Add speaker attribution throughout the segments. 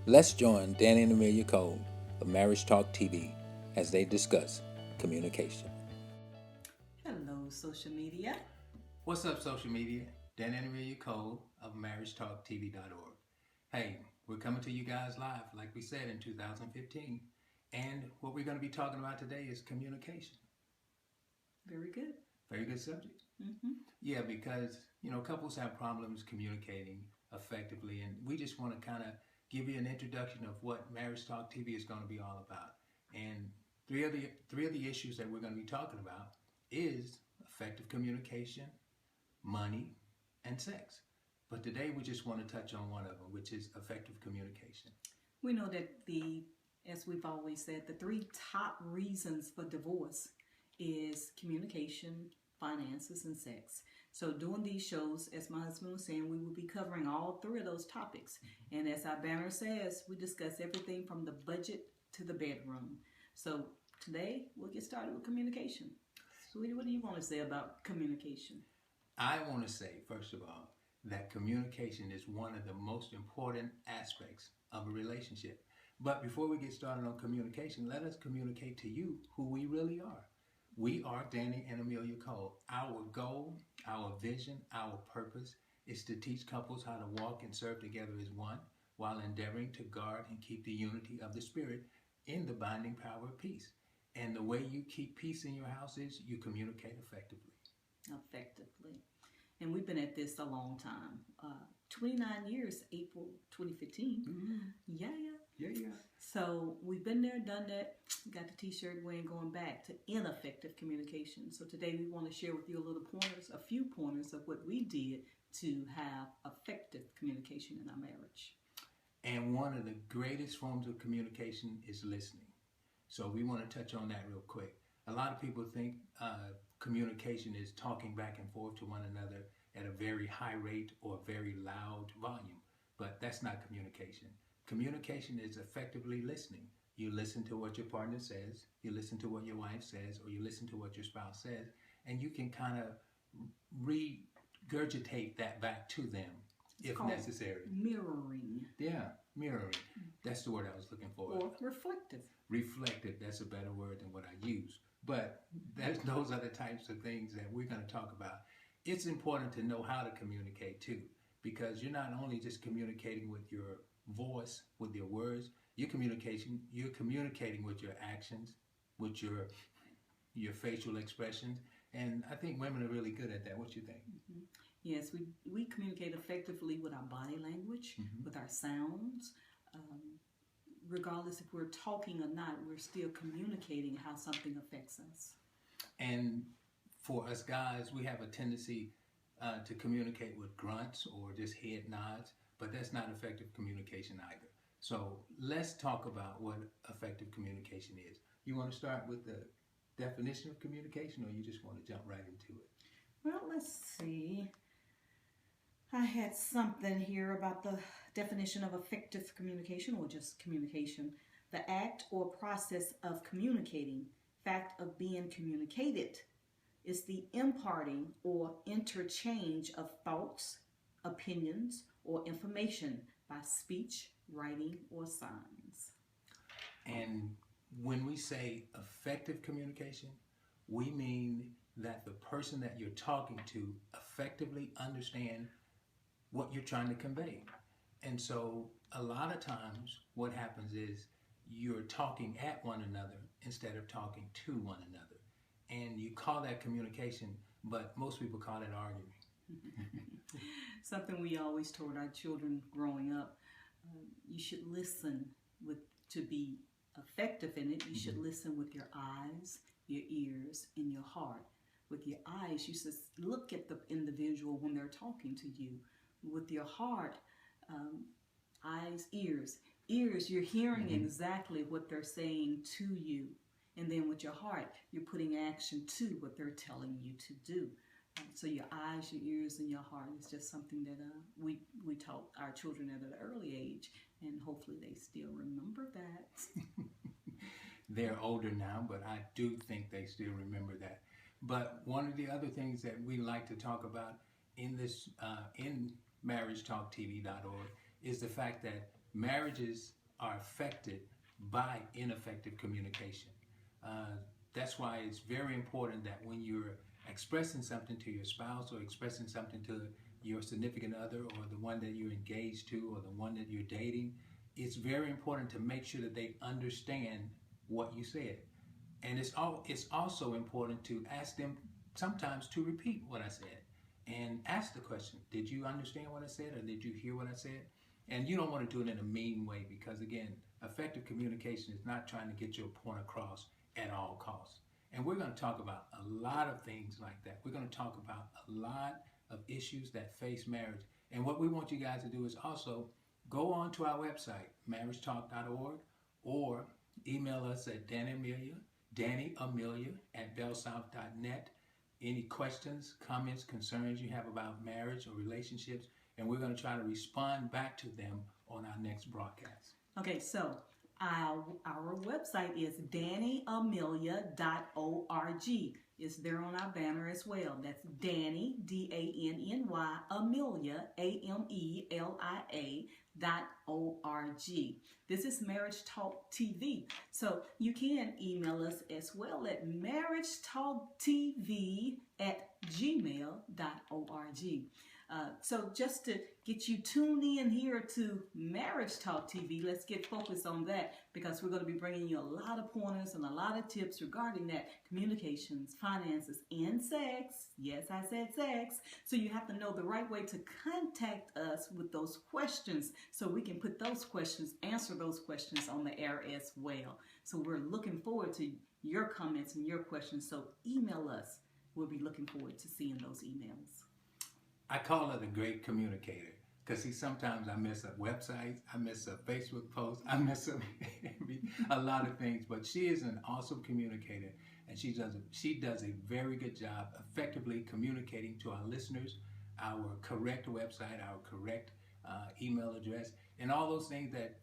Speaker 1: Let's join Danny and Amelia of Marriage Talk TV as they discuss communication.
Speaker 2: Hello, social media.
Speaker 3: What's up, social media? Danny Amelia of MarriageTalkTV.org. Hey, we're coming to you guys live, like we said in 2015. And what we're going to be talking about today is communication.
Speaker 2: Very good.
Speaker 3: Very good subject. Yeah, because, couples have problems communicating effectively. And we just want to kind of give you an introduction of what Marriage Talk TV is going to be all about. And three of the issues that we're going to be talking about is effective communication, money, and sex. But today we just want to touch on one of them, which is effective communication.
Speaker 2: We know that as we've always said, the three top reasons for divorce is communication, finances, and sex. So doing these shows, as my husband was saying, we will be covering all three of those topics. And as our banner says, we discuss everything from the budget to the bedroom. So today we'll get started with communication. Sweetie, what do you want to say about communication?
Speaker 3: I want to say, first of all, that communication is one of the most important aspects of a relationship. But before we get started on communication, let us communicate to you who we really are. We are Danny and Amelia Cole. Our goal, our vision, our purpose is to teach couples how to walk and serve together as one while endeavoring to guard and keep the unity of the Spirit in the binding power of peace. And the way you keep peace in your house is you communicate effectively.
Speaker 2: And we've been at this a long time. 29 years, April 2015. Yeah. So we've been there, done that, got the t-shirt, we ain't going back to ineffective communication. So today we want to share with you a few pointers of what we did to have effective communication in our marriage.
Speaker 3: And one of the greatest forms of communication is listening. So we want to touch on that real quick. A lot of people think communication is talking back and forth to one another at a very high rate or a very loud volume, but that's not communication. Communication is effectively listening. You listen to what your partner says, you listen to what your wife says, or you listen to what your spouse says, and you can kind of regurgitate that back to them if necessary.
Speaker 2: Mirroring.
Speaker 3: Yeah, mirroring. That's the word I was looking for.
Speaker 2: Or reflective.
Speaker 3: Reflective, that's a better word than what I use. But those are the types of things that we're going to talk about. It's important to know how to communicate too, because you're not only just communicating with your voice, with your words, you're communicating with your actions, with your facial expressions. And I think women are really good at that. What you think?
Speaker 2: Yes, we communicate effectively with our body language, with our sounds. Regardless if we're talking or not, we're still communicating how something affects us.
Speaker 3: And for us guys, we have a tendency to communicate with grunts or just head nods, but that's not effective communication either. So let's talk about what effective communication is. You want to start with the definition of communication, or you just want to jump right into it?
Speaker 2: Well, let's see. I had something here about the definition of effective communication, or just communication. The act or process of communicating, fact of being communicated, is the imparting or interchange of thoughts, opinions, or information by speech, writing, or signs.
Speaker 3: And when we say effective communication, we mean that the person that you're talking to effectively understand what you're trying to convey. And so a lot of times what happens is you're talking at one another instead of talking to one another. And you call that communication, but most people call it arguing.
Speaker 2: Something we always told our children growing up, you should listen to be effective in it. You should listen with your eyes, your ears, and your heart. With your eyes, you should look at the individual when they're talking to you. With your heart, eyes, ears. Ears, you're hearing exactly what they're saying to you. And then with your heart, you're putting action to what they're telling you to do. So your eyes, your ears, and your heart is just something that we taught our children at an early age. And hopefully they still remember that.
Speaker 3: They're older now, but I do think they still remember that. But one of the other things that we like to talk about in this in MarriageTalkTV.org is the fact that marriages are affected by ineffective communication. That's why it's very important that when you're expressing something to your spouse or expressing something to your significant other or the one that you're engaged to or the one that you're dating, it's very important to make sure that they understand what you said. And it's also important to ask them sometimes to repeat what I said and ask the question, did you understand what I said or did you hear what I said? And you don't want to do it in a mean way because, again, effective communication is not trying to get your point across at all costs. And we're going to talk about a lot of things like that. We're going to talk about a lot of issues that face marriage. And what we want you guys to do is also go on to our website, marriagetalk.org, or email us at Danny Amelia at bellsouth.net. Any questions, comments, concerns you have about marriage or relationships, and we're going to try to respond back to them on our next broadcast.
Speaker 2: Okay, so our website is dannyamelia.org. It's there on our banner as well. That's Danny, Danny, Amelia, AMELIA.org. This is Marriage Talk TV. So you can email us as well at marriagetalktv@gmail.org. So just to get you tuned in here to Marriage Talk TV, let's get focused on that because we're going to be bringing you a lot of pointers and a lot of tips regarding that communications, finances, and sex. Yes, I said sex. So you have to know the right way to contact us with those questions so we can put those questions, answer those questions on the air as well. So we're looking forward to your comments and your questions. So email us. We'll be looking forward to seeing those emails.
Speaker 3: I call her the great communicator because sometimes I mess up websites, I mess up Facebook posts, I mess up a lot of things, but she is an awesome communicator and she does a very good job effectively communicating to our listeners our correct website, our correct email address, and all those things that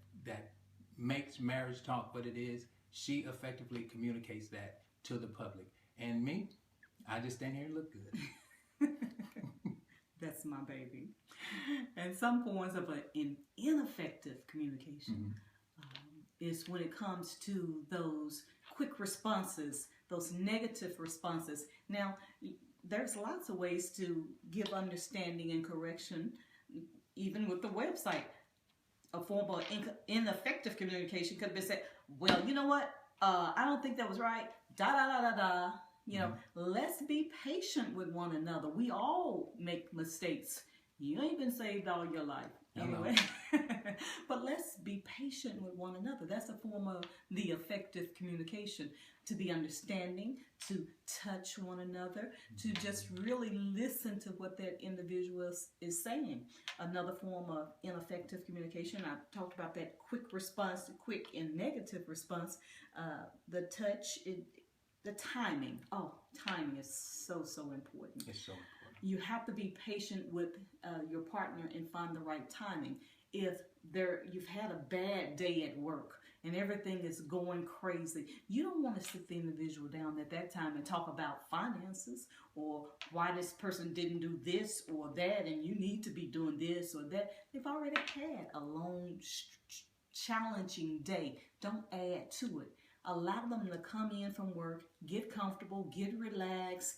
Speaker 3: makes Marriage Talk what it is. She effectively communicates that to the public. And me, I just stand here and look good.
Speaker 2: That's my baby. And some forms of an ineffective communication is when it comes to those quick responses, those negative responses. Now, there's lots of ways to give understanding and correction, even with the website. A form of ineffective communication could be said, well, you know what? I don't think that was right. Da da da da da. You know, let's be patient with one another. We all make mistakes. You ain't been saved all your life anyway. But let's be patient with one another. That's a form of the effective communication. To be understanding, to touch one another, to just really listen to what that individual is saying. Another form of ineffective communication, I talked about that quick response, quick and negative response. The touch, the timing. Oh, timing is so important.
Speaker 3: It's so important.
Speaker 2: You have to be patient with your partner and find the right timing. If you've had a bad day at work and everything is going crazy, you don't want to sit the individual down at that time and talk about finances or why this person didn't do this or that and you need to be doing this or that. They've already had a long, challenging day. Don't add to it. Allow them to come in from work, get comfortable, get relaxed,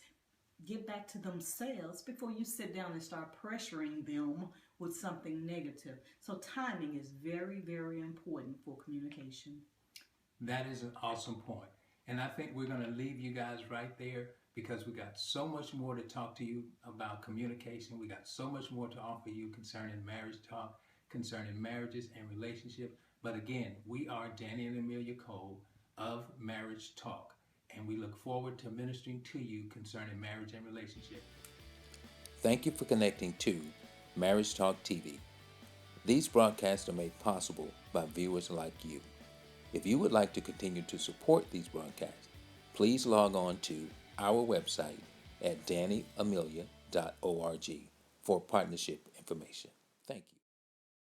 Speaker 2: get back to themselves before you sit down and start pressuring them with something negative. So timing is very, very important for communication.
Speaker 3: That is an awesome point. And I think we're going to leave you guys right there because we got so much more to talk to you about communication. We got so much more to offer you concerning marriage talk, concerning marriages and relationships. But again, we are Danny and Amelia Cole of Marriage Talk, and we look forward to ministering to you concerning marriage and relationship.
Speaker 1: Thank you for connecting to Marriage Talk TV. These broadcasts are made possible by viewers like you. If you would like to continue to support these broadcasts, please log on to our website at dannyamelia.org for partnership information. Thank you.